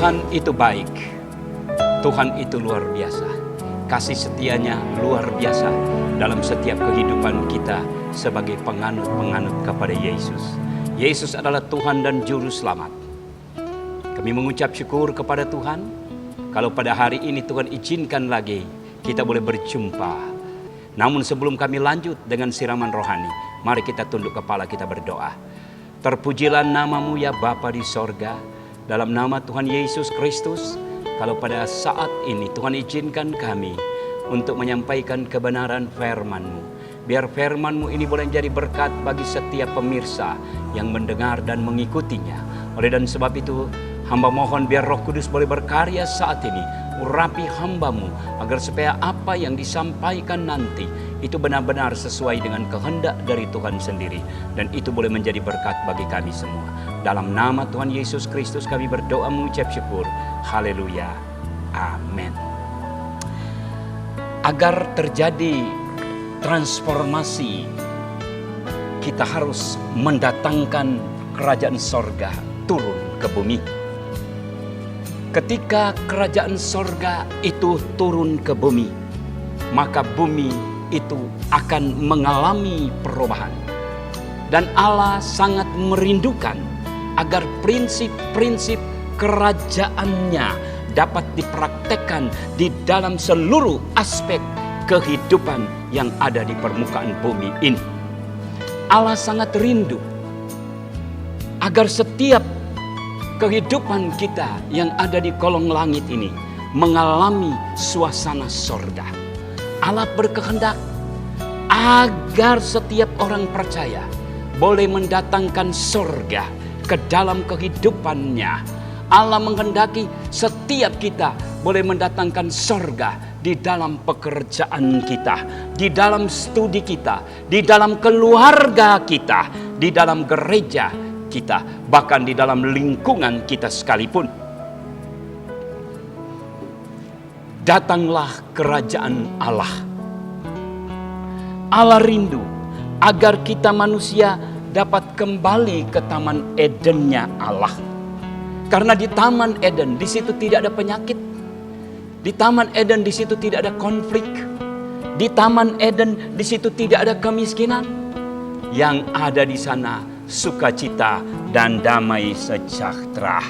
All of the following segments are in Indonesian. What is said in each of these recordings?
Tuhan itu baik. Tuhan itu luar biasa. Kasih setianya luar biasa dalam setiap kehidupan kita sebagai penganut-penganut kepada Yesus. Yesus adalah Tuhan dan Juru Selamat. Kami mengucap syukur kepada Tuhan. Kalau pada hari ini Tuhan izinkan lagi kita boleh berjumpa. Namun sebelum kami lanjut dengan siraman rohani, mari kita tunduk kepala, kita berdoa. Terpujilah nama-Mu ya Bapa di sorga. Dalam nama Tuhan Yesus Kristus, kalau pada saat ini Tuhan izinkan kami untuk menyampaikan kebenaran firman-Mu. Biar firman-Mu ini boleh menjadi berkat bagi setiap pemirsa yang mendengar dan mengikutinya. Oleh dan sebab itu, hamba mohon biar Roh Kudus boleh berkarya saat ini. Urapi hamba-Mu agar supaya apa yang disampaikan nanti itu benar-benar sesuai dengan kehendak dari Tuhan sendiri. Dan itu boleh menjadi berkat bagi kami semua. Dalam nama Tuhan Yesus Kristus kami berdoa mengucap syukur. Haleluya. Amin. Agar terjadi transformasi, kita harus mendatangkan kerajaan sorga turun ke bumi. Ketika kerajaan sorga itu turun ke bumi, maka bumi itu akan mengalami perubahan. Dan Allah sangat merindukan agar prinsip-prinsip kerajaannya dapat dipraktekkan di dalam seluruh aspek kehidupan yang ada di permukaan bumi ini. Allah sangat rindu agar setiap kehidupan kita yang ada di kolong langit ini mengalami suasana sorga. Allah berkehendak agar setiap orang percaya boleh mendatangkan sorga ke dalam kehidupannya. Allah menghendaki setiap kita boleh mendatangkan sorga di dalam pekerjaan kita, di dalam studi kita, di dalam keluarga kita, di dalam gereja kita, bahkan di dalam lingkungan kita sekalipun. Datanglah kerajaan Allah. Allah rindu agar kita manusia dapat kembali ke Taman Edennya Allah. Karena di Taman Eden di situ tidak ada penyakit. Di Taman Eden di situ tidak ada konflik. Di Taman Eden di situ tidak ada kemiskinan. Yang ada di sana sukacita dan damai sejahtera.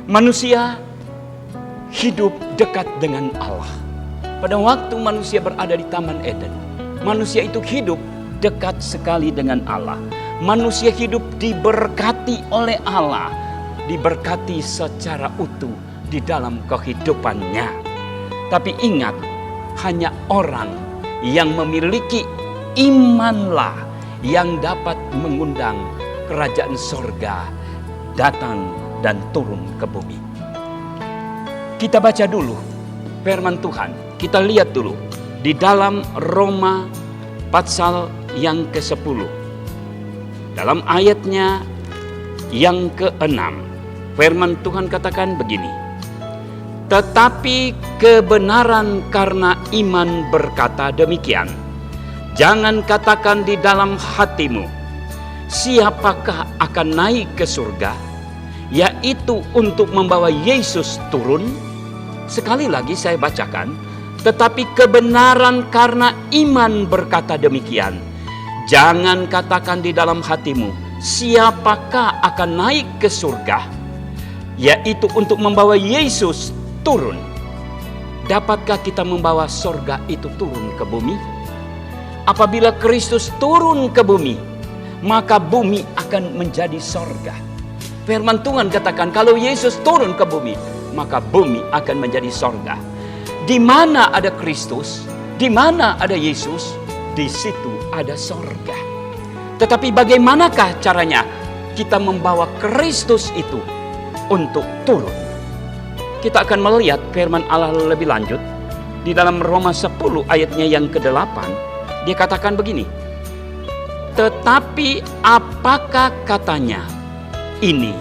Manusia hidup dekat dengan Allah. Pada waktu manusia berada di Taman Eden, manusia itu hidup dekat sekali dengan Allah. Manusia hidup diberkati oleh Allah, diberkati secara utuh di dalam kehidupannya. Tapi ingat, hanya orang yang memiliki imanlah yang dapat mengundang kerajaan sorga datang dan turun ke bumi. Kita baca dulu firman Tuhan. Kita lihat dulu di dalam Roma pasal yang ke-10. Dalam ayatnya yang ke-6, firman Tuhan katakan begini. Tetapi kebenaran karena iman berkata demikian. Jangan katakan di dalam hatimu, siapakah akan naik ke surga? Yaitu untuk membawa Yesus turun. Sekali lagi saya bacakan. Tetapi kebenaran karena iman berkata demikian. Jangan katakan di dalam hatimu, siapakah akan naik ke surga? Yaitu untuk membawa Yesus turun. Dapatkah kita membawa surga itu turun ke bumi? Apabila Kristus turun ke bumi, maka bumi akan menjadi surga. Firman Tuhan katakan kalau Yesus turun ke bumi, maka bumi akan menjadi surga. Di mana ada Kristus, di mana ada Yesus, di situ ada sorga. Tetapi bagaimanakah caranya kita membawa Kristus itu untuk turun? Kita akan melihat firman Allah lebih lanjut di dalam Roma 10 ayatnya yang ke-8. Dia katakan begini. Tetapi apakah katanya? Ini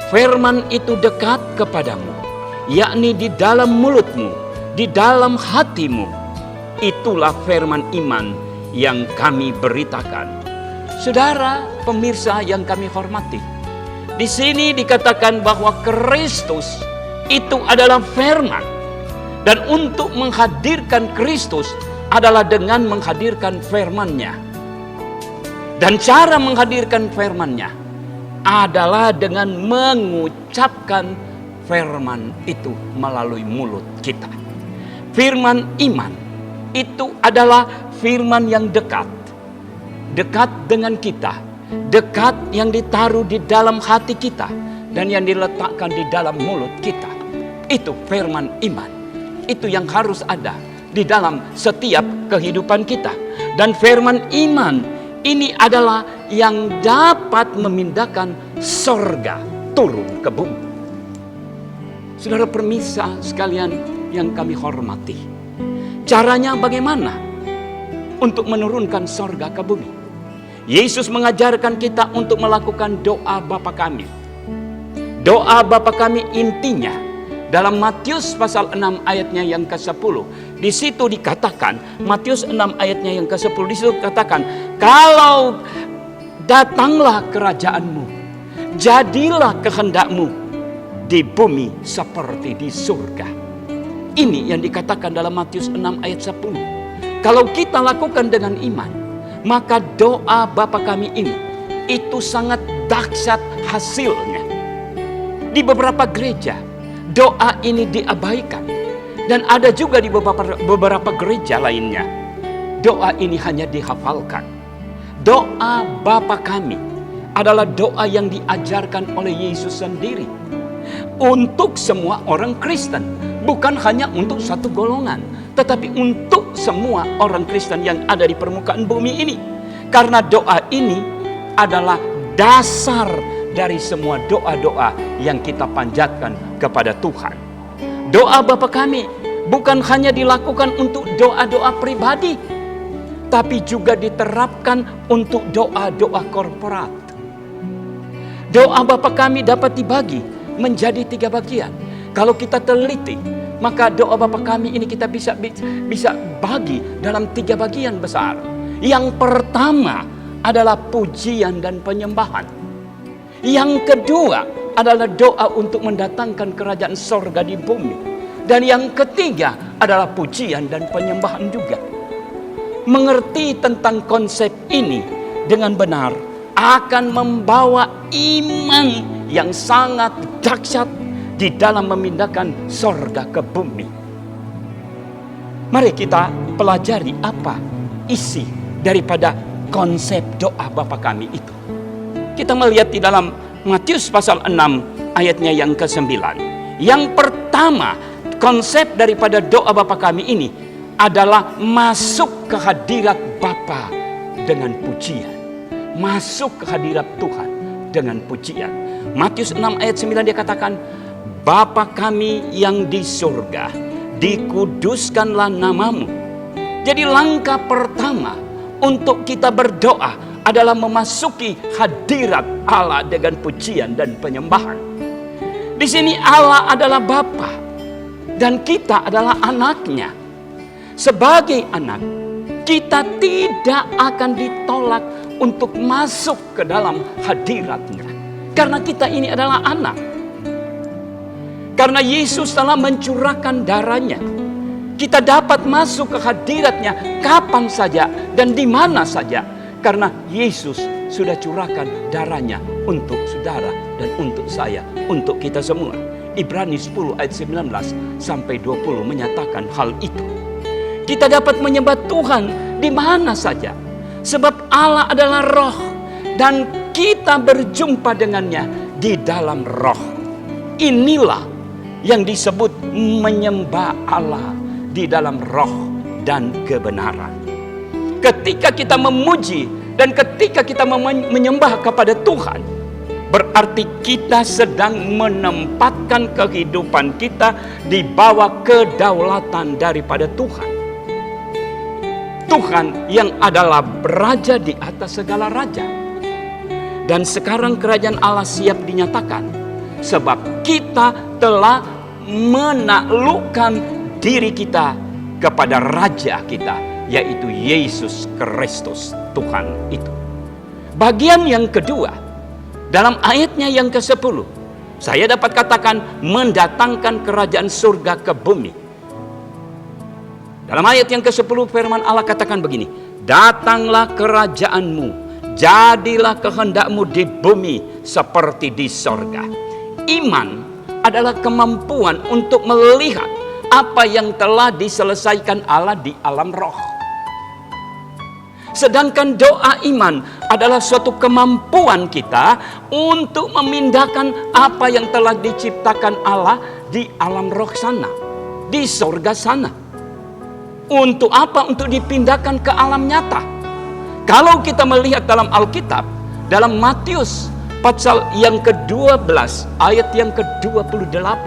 firman itu dekat kepadamu, yakni di dalam mulutmu, di dalam hatimu. Itulah firman iman yang kami beritakan. Saudara pemirsa yang kami hormati, Di sini dikatakan bahwa Kristus itu adalah firman. Dan untuk menghadirkan Kristus adalah dengan menghadirkan firman-Nya. Dan cara menghadirkan firman-Nya adalah dengan mengucapkan firman itu melalui mulut kita. Firman iman itu adalah firman yang dekat. Dekat dengan kita. Dekat yang ditaruh di dalam hati kita. Dan yang diletakkan di dalam mulut kita. Itu firman iman. Itu yang harus ada di dalam setiap kehidupan kita. Dan firman iman ini adalah yang dapat memindahkan sorga turun ke bumi. Saudara permisa sekalian yang kami hormati. Caranya bagaimana untuk menurunkan sorga ke bumi? Yesus mengajarkan kita untuk melakukan doa Bapa kami. Doa Bapa kami intinya dalam Matius pasal 6 ayatnya yang ke-10. Di situ dikatakan, Matius 6 ayatnya yang ke-10, di situ dikatakan, kalau datanglah kerajaanmu, jadilah kehendakmu di bumi seperti di surga. Ini yang dikatakan dalam Matius 6 ayat 10. Kalau kita lakukan dengan iman, maka doa Bapa kami ini, itu sangat dahsyat hasilnya. Di beberapa gereja, doa ini diabaikan. Dan ada juga di beberapa gereja lainnya, doa ini hanya dihafalkan. Doa Bapa kami adalah doa yang diajarkan oleh Yesus sendiri. Untuk semua orang Kristen. Bukan hanya untuk satu golongan. Tetapi untuk semua orang Kristen yang ada di permukaan bumi ini. Karena doa ini adalah dasar dari semua doa-doa yang kita panjatkan kepada Tuhan. Doa Bapa kami bukan hanya dilakukan untuk doa-doa pribadi, tapi juga diterapkan untuk doa-doa korporat. Doa Bapa kami dapat dibagi menjadi 3 bagian. Kalau kita teliti, maka doa Bapa kami ini kita bisa bagi dalam 3 bagian besar. Yang pertama adalah pujian dan penyembahan. Yang kedua adalah doa untuk mendatangkan kerajaan sorga di bumi. Dan yang ketiga adalah pujian dan penyembahan juga. Mengerti tentang konsep ini dengan benar akan membawa iman yang sangat dahsyat di dalam memindahkan sorga ke bumi. Mari kita pelajari apa isi daripada konsep doa Bapa kami itu. Kita melihat di dalam Matius pasal 6 ayatnya yang ke-9. Yang pertama, konsep daripada doa Bapa kami ini adalah masuk ke hadirat Bapa dengan pujian. Masuk ke hadirat Tuhan dengan pujian. Matius 6 ayat 9 dia katakan, Bapa kami yang di surga, dikuduskanlah namamu. Jadi langkah pertama untuk kita berdoa adalah memasuki hadirat Allah dengan pujian dan penyembahan. Di sini Allah adalah Bapa dan kita adalah anaknya. Sebagai anak, kita tidak akan ditolak untuk masuk ke dalam hadiratnya. Karena kita ini adalah anak. Karena Yesus telah mencurahkan darahnya, kita dapat masuk ke hadiratnya kapan saja dan di mana saja. Karena Yesus sudah curahkan darahnya untuk saudara dan untuk saya, untuk kita semua. Ibrani 10 ayat 19 sampai 20 menyatakan hal itu. Kita dapat menyembah Tuhan di mana saja. Sebab Allah adalah roh dan kita berjumpa dengannya di dalam roh. Inilah yang disebut menyembah Allah di dalam roh dan kebenaran. Ketika kita memuji dan ketika kita menyembah kepada Tuhan, berarti kita sedang menempatkan kehidupan kita di bawah kedaulatan daripada Tuhan. Tuhan yang adalah raja di atas segala raja. Dan sekarang kerajaan Allah siap dinyatakan. Sebab kita telah menaklukkan diri kita kepada raja kita, yaitu Yesus Kristus Tuhan itu. Bagian yang kedua Dalam ayatnya yang ke-10, saya dapat katakan mendatangkan kerajaan surga ke bumi. Dalam ayat yang ke-10 firman Allah katakan begini, datanglah kerajaanmu, jadilah kehendakmu di bumi seperti di sorga. Iman adalah kemampuan untuk melihat apa yang telah diselesaikan Allah di alam roh. Sedangkan doa iman adalah suatu kemampuan kita untuk memindahkan apa yang telah diciptakan Allah di alam roh sana, di sorga sana. Untuk apa? Untuk dipindahkan ke alam nyata. Kalau kita melihat dalam Alkitab, dalam Matius pasal yang ke-12 ayat yang ke-28,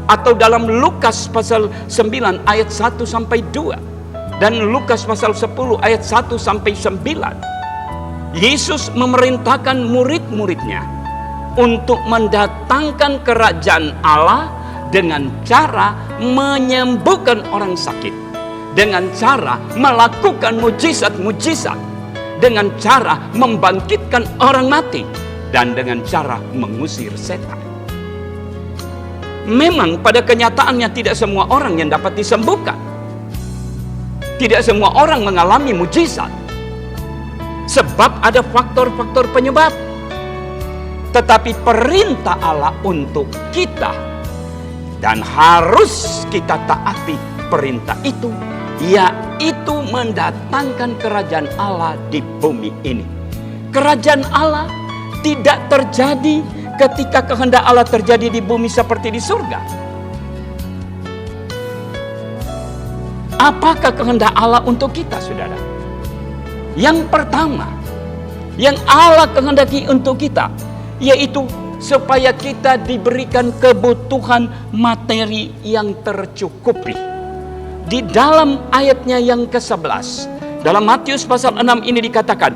atau dalam Lukas pasal 9 ayat 1 sampai 2, dan Lukas pasal 10 ayat 1 sampai 9, Yesus memerintahkan murid-muridnya untuk mendatangkan kerajaan Allah dengan cara menyembuhkan orang sakit, dengan cara melakukan mujizat-mujizat, dengan cara membangkitkan orang mati, dan dengan cara mengusir setan. Memang pada kenyataannya tidak semua orang yang dapat disembuhkan. Tidak semua orang mengalami mujizat. Sebab ada faktor-faktor penyebab. Tetapi perintah Allah untuk kita, dan harus kita taati perintah itu, yaitu mendatangkan kerajaan Allah di bumi ini. Kerajaan Allah tidak terjadi ketika kehendak Allah terjadi di bumi seperti di surga. Apakah kehendak Allah untuk kita, saudara? Yang pertama, yang Allah kehendaki untuk kita, yaitu supaya kita diberikan kebutuhan materi yang tercukupi. Di dalam ayatnya yang ke-11, dalam Matius pasal 6 ini dikatakan,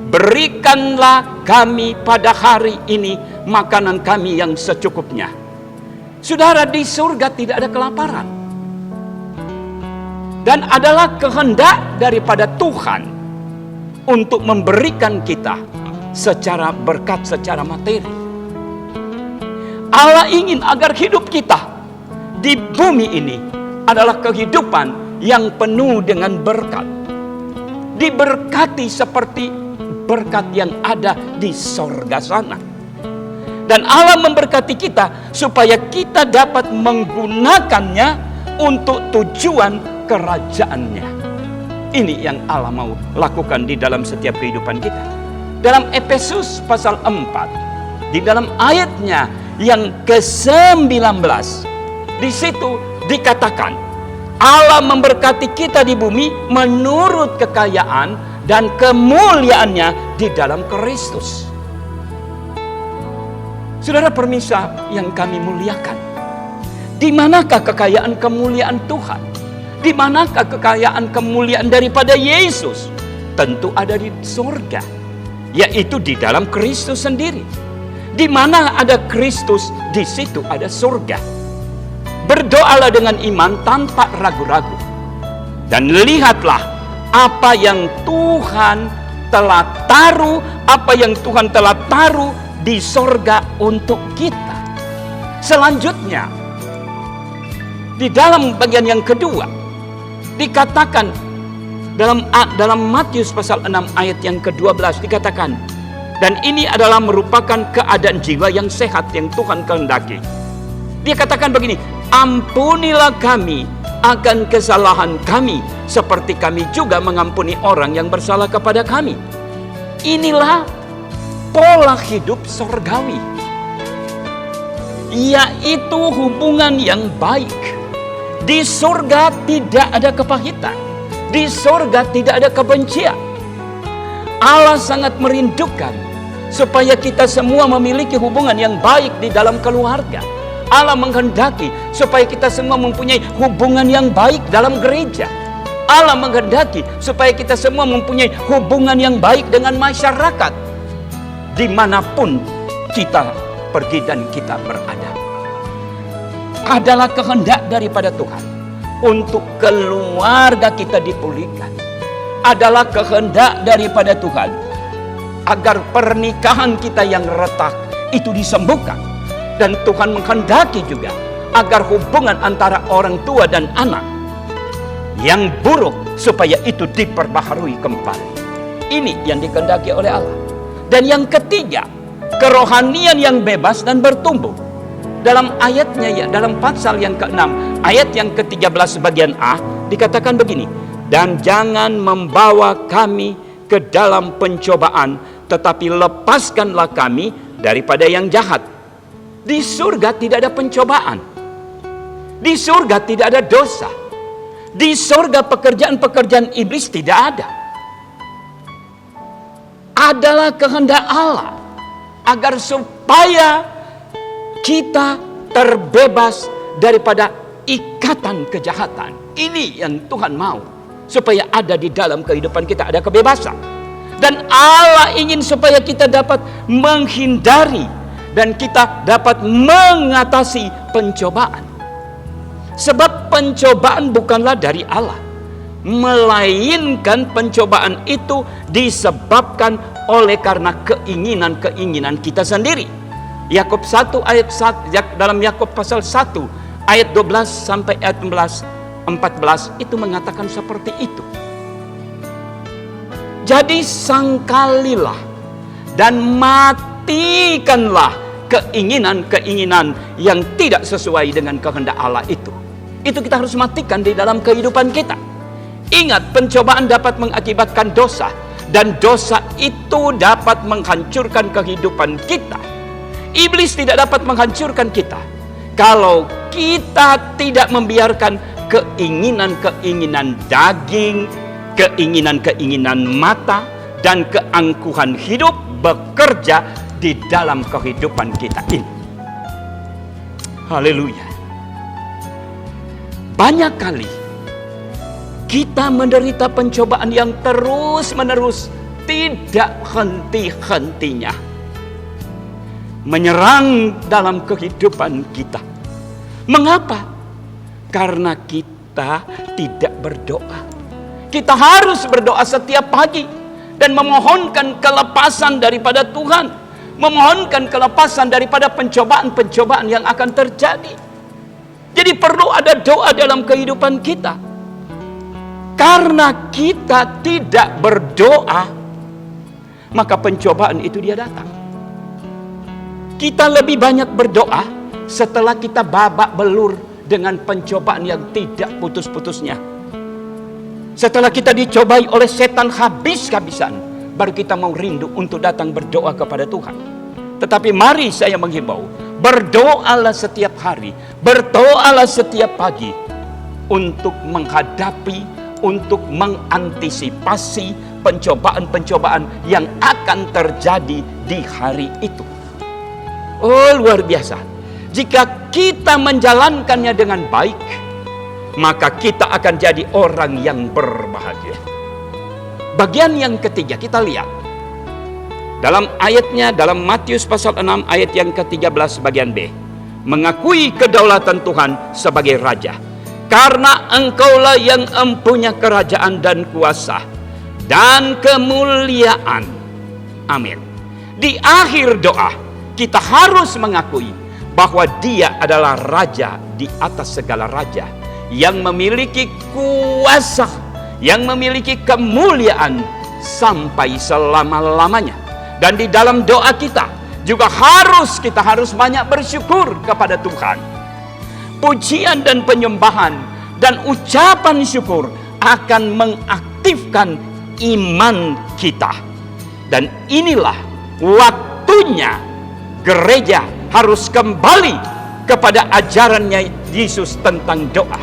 berikanlah kami pada hari ini makanan kami yang secukupnya. Saudara, di surga tidak ada kelaparan. Dan adalah kehendak daripada Tuhan untuk memberikan kita secara berkat, secara materi. Allah ingin agar hidup kita di bumi ini adalah kehidupan yang penuh dengan berkat. Diberkati seperti berkat yang ada di sorga sana. Dan Allah memberkati kita supaya kita dapat menggunakannya untuk tujuan kerajaannya. Ini yang Allah mau lakukan di dalam setiap kehidupan kita. Dalam Efesus pasal 4, di dalam ayatnya yang ke-19, di situ dikatakan Allah memberkati kita di bumi menurut kekayaan dan kemuliaannya di dalam Kristus. Saudara permisa yang kami muliakan, di manakah kekayaan kemuliaan Tuhan? Di manakah kekayaan kemuliaan daripada Yesus? Tentu ada di surga, yaitu di dalam Kristus sendiri. Di mana ada Kristus, di situ ada surga. Berdoalah dengan iman tanpa ragu-ragu, dan lihatlah apa yang Tuhan telah taruh, apa yang Tuhan telah taruh di surga untuk kita. Selanjutnya, di dalam bagian yang kedua, dikatakan dalam Matius pasal 6 ayat yang ke-12 dikatakan, dan ini adalah merupakan keadaan jiwa yang sehat yang Tuhan kehendaki. Dia katakan begini, ampunilah kami akan kesalahan kami seperti kami juga mengampuni orang yang bersalah kepada kami. Inilah pola hidup surgawi, yaitu hubungan yang baik. Di surga tidak ada kepahitan. Di surga tidak ada kebencian. Allah sangat merindukan supaya kita semua memiliki hubungan yang baik di dalam keluarga. Allah menghendaki supaya kita semua mempunyai hubungan yang baik dalam gereja. Allah menghendaki supaya kita semua mempunyai hubungan yang baik dengan masyarakat, dimanapun kita pergi dan kita berada. Adalah kehendak daripada Tuhan untuk keluarga kita dipulihkan. Adalah kehendak daripada Tuhan agar pernikahan kita yang retak itu disembuhkan. Dan Tuhan menghendaki juga agar hubungan antara orang tua dan anak yang buruk supaya itu diperbaharui kembali. Ini yang dikehendaki oleh Allah. Dan yang ketiga, kerohanian yang bebas dan bertumbuh. Dalam ayatnya ya, dalam pasal yang ke-6 ayat yang ke-13 bagian A dikatakan begini, dan jangan membawa kami ke dalam pencobaan, tetapi lepaskanlah kami daripada yang jahat. Di surga tidak ada pencobaan. Di surga tidak ada dosa. Di surga pekerjaan-pekerjaan iblis tidak ada. Adalah kehendak Allah agar supaya kita terbebas daripada ikatan kejahatan. Ini yang Tuhan mau, supaya ada di dalam kehidupan kita ada kebebasan. Dan Allah ingin supaya kita dapat menghindari dan kita dapat mengatasi pencobaan. Sebab pencobaan bukanlah dari Allah, melainkan pencobaan itu disebabkan oleh karena keinginan-keinginan kita sendiri. Yakub 1 ayat 1, dalam Yakub pasal 1 ayat 12 sampai ayat 14 itu mengatakan seperti itu. Jadi sangkalilah dan matikanlah keinginan-keinginan yang tidak sesuai dengan kehendak Allah itu. Itu kita harus matikan di dalam kehidupan kita. Ingat, pencobaan dapat mengakibatkan dosa, dan dosa itu dapat menghancurkan kehidupan kita. Iblis tidak dapat menghancurkan kita kalau kita tidak membiarkan keinginan-keinginan daging, keinginan-keinginan mata, dan keangkuhan hidup bekerja di dalam kehidupan kita ini. Haleluya. Banyak kali kita menderita pencobaan yang terus-menerus, tidak henti-hentinya menyerang dalam kehidupan kita. Mengapa? Karena kita tidak berdoa. Kita harus berdoa setiap pagi dan memohonkan kelepasan daripada Tuhan, memohonkan kelepasan daripada pencobaan-pencobaan yang akan terjadi. Jadi perlu ada doa dalam kehidupan kita. Karena kita tidak berdoa, maka pencobaan itu dia datang. Kita lebih banyak berdoa setelah kita babak belur dengan pencobaan yang tidak putus-putusnya. Setelah kita dicobai oleh setan habis-habisan, baru kita mau rindu untuk datang berdoa kepada Tuhan. Tetapi mari saya menghimbau, berdoalah setiap hari, berdoalah setiap pagi untuk menghadapi, untuk mengantisipasi pencobaan-pencobaan yang akan terjadi di hari itu. Oh, luar biasa. Jika kita menjalankannya dengan baik, maka kita akan jadi orang yang berbahagia. Bagian yang ketiga kita lihat dalam ayatnya, dalam Matius pasal 6 ayat yang ke-13 bagian B. Mengakui kedaulatan Tuhan sebagai Raja. Karena engkaulah yang empunya kerajaan dan kuasa dan kemuliaan. Amin. Di akhir doa kita harus mengakui bahwa Dia adalah Raja di atas segala raja, yang memiliki kuasa, yang memiliki kemuliaan sampai selama-lamanya. Dan di dalam doa kita juga kita harus banyak bersyukur kepada Tuhan. Pujian dan penyembahan dan ucapan syukur akan mengaktifkan iman kita. Dan inilah waktunya gereja harus kembali kepada ajarannya Yesus tentang doa.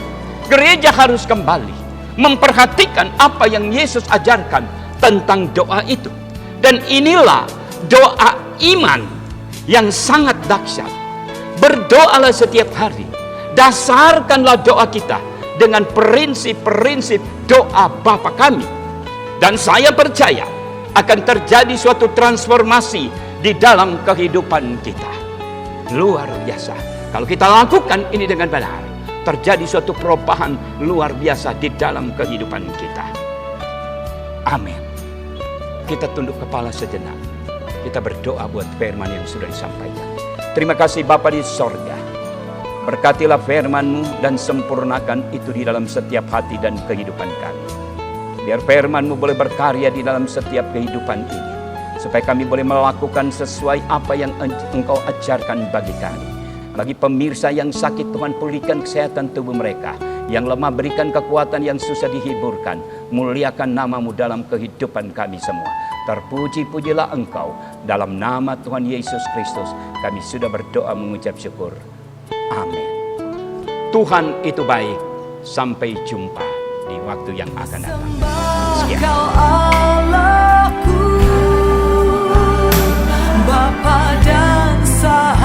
Gereja harus kembali memperhatikan apa yang Yesus ajarkan tentang doa itu. Dan inilah doa iman yang sangat dahsyat. Berdoalah setiap hari. Dasarkanlah doa kita dengan prinsip-prinsip doa Bapa kami. Dan saya percaya akan terjadi suatu transformasi di dalam kehidupan kita. Luar biasa. Kalau kita lakukan ini dengan benar, terjadi suatu perubahan luar biasa di dalam kehidupan kita. Amin. Kita tunduk kepala sejenak. Kita berdoa buat firman yang sudah disampaikan. Terima kasih Bapa di sorga. Berkatilah firman-Mu dan sempurnakan itu di dalam setiap hati dan kehidupan kami. Biar firman-Mu boleh berkarya di dalam setiap kehidupan ini. Supaya kami boleh melakukan sesuai apa yang Engkau ajarkan bagi kami. Bagi pemirsa yang sakit, Tuhan pulihkan kesehatan tubuh mereka. Yang lemah berikan kekuatan, yang susah dihiburkan. Muliakan nama-Mu dalam kehidupan kami semua. Terpuji-pujilah Engkau. Dalam nama Tuhan Yesus Kristus kami sudah berdoa mengucap syukur. Amin. Tuhan itu baik. Sampai jumpa di waktu yang akan datang. Sekian. Allahku, Bapa dan Sang